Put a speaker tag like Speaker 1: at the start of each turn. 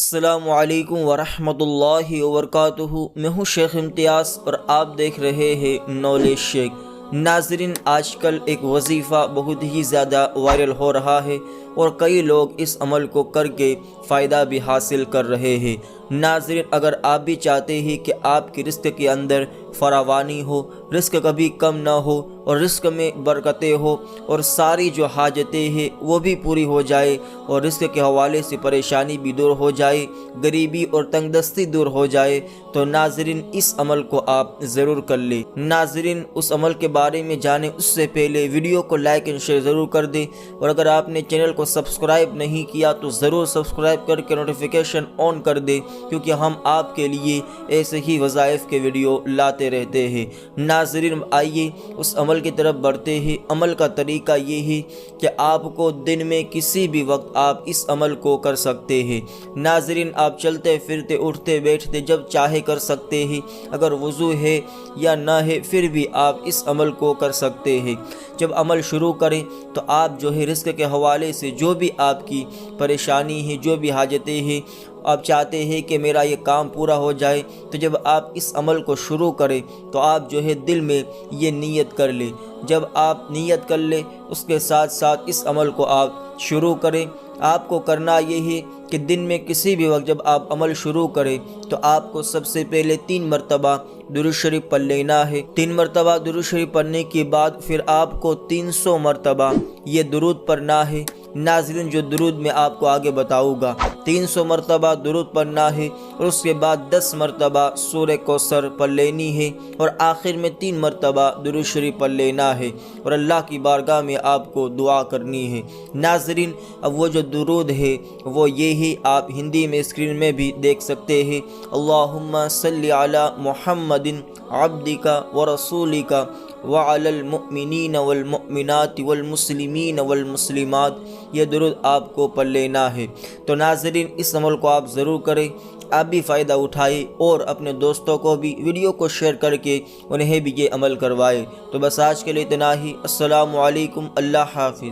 Speaker 1: السلام علیکم ورحمۃ اللہ وبرکاتہ۔ میں ہوں شیخ امتیاز اور آپ دیکھ رہے ہیں نالج شیخ۔ ناظرین، آج کل ایک وظیفہ بہت ہی زیادہ وائرل ہو رہا ہے اور کئی لوگ اس عمل کو کر کے فائدہ بھی حاصل کر رہے ہیں۔ ناظرین، اگر آپ بھی چاہتے ہیں کہ آپ کی رزق کے اندر فراوانی ہو، رزق کبھی کم نہ ہو اور رزق میں برکتیں ہو اور ساری جو حاجتیں ہیں وہ بھی پوری ہو جائے اور رزق کے حوالے سے پریشانی بھی دور ہو جائے، غریبی اور تنگ دستی دور ہو جائے، تو ناظرین اس عمل کو آپ ضرور کر لیں۔ ناظرین، اس عمل کے بارے میں جانیں اس سے پہلے ویڈیو کو لائک اور شیئر ضرور کر دیں، اور اگر آپ نے چینل کو سبسکرائب نہیں کیا تو ضرور سبسکرائب کر کے نوٹیفیکیشن آن کر دیں، کیونکہ ہم آپ کے لیے ایسے ہی وظائف کے ویڈیو لاتے رہتے ہیں۔ ناظرین، آئیے اس عمل کی طرف بڑھتے ہیں۔ عمل کا طریقہ یہ ہے کہ آپ کو دن میں کسی بھی وقت آپ اس عمل کو کر سکتے ہیں۔ ناظرین، آپ چلتے پھرتے اٹھتے بیٹھتے جب چاہے کر سکتے ہیں، اگر وضو ہے یا نہ ہے پھر بھی آپ اس عمل کو کر سکتے ہیں۔ جب عمل شروع کریں تو آپ جو ہے رزق کے حوالے سے جو بھی آپ کی پریشانی ہے، جو بھی حاجتیں ہیں، آپ چاہتے ہیں کہ میرا یہ کام پورا ہو جائے، تو جب آپ اس عمل کو شروع کریں تو آپ جو ہے دل میں یہ نیت کر لیں۔ جب آپ نیت کر لیں اس کے ساتھ ساتھ اس عمل کو آپ شروع کریں۔ آپ کو کرنا یہ ہے کہ دن میں کسی بھی وقت جب آپ عمل شروع کریں تو آپ کو سب سے پہلے 3 مرتبہ درود شریف پڑھ لینا ہے۔ 3 مرتبہ درود شریف پڑھنے کے بعد پھر آپ کو 300 مرتبہ یہ درود پڑھنا ہے۔ ناظرین، جو درود میں آپ کو آگے بتاؤں گا، 300 مرتبہ درود پڑھنا ہے اور اس کے بعد 10 مرتبہ سورہ کوثر پڑھ لینی ہے اور آخر میں 3 مرتبہ درود شریف پڑھ لینا ہے اور اللہ کی بارگاہ میں آپ کو دعا کرنی ہے۔ ناظرین، اب وہ جو درود ہے وہ یہ ہی آپ ہندی میں اسکرین میں بھی دیکھ سکتے ہیں۔ اللہم صلی علی محمد عبدک ورسولک وعلی المؤمنین والمؤمنات والمسلمین والمسلمات، یہ درود آپ کو پڑھ لینا ہے۔ تو ناظرین، اس عمل کو آپ ضرور کریں، آپ بھی فائدہ اٹھائیں اور اپنے دوستوں کو بھی ویڈیو کو شیئر کر کے انہیں بھی یہ عمل کروائے۔ تو بس آج کے لیے اتنا ہی۔ السلام علیکم، اللہ حافظ۔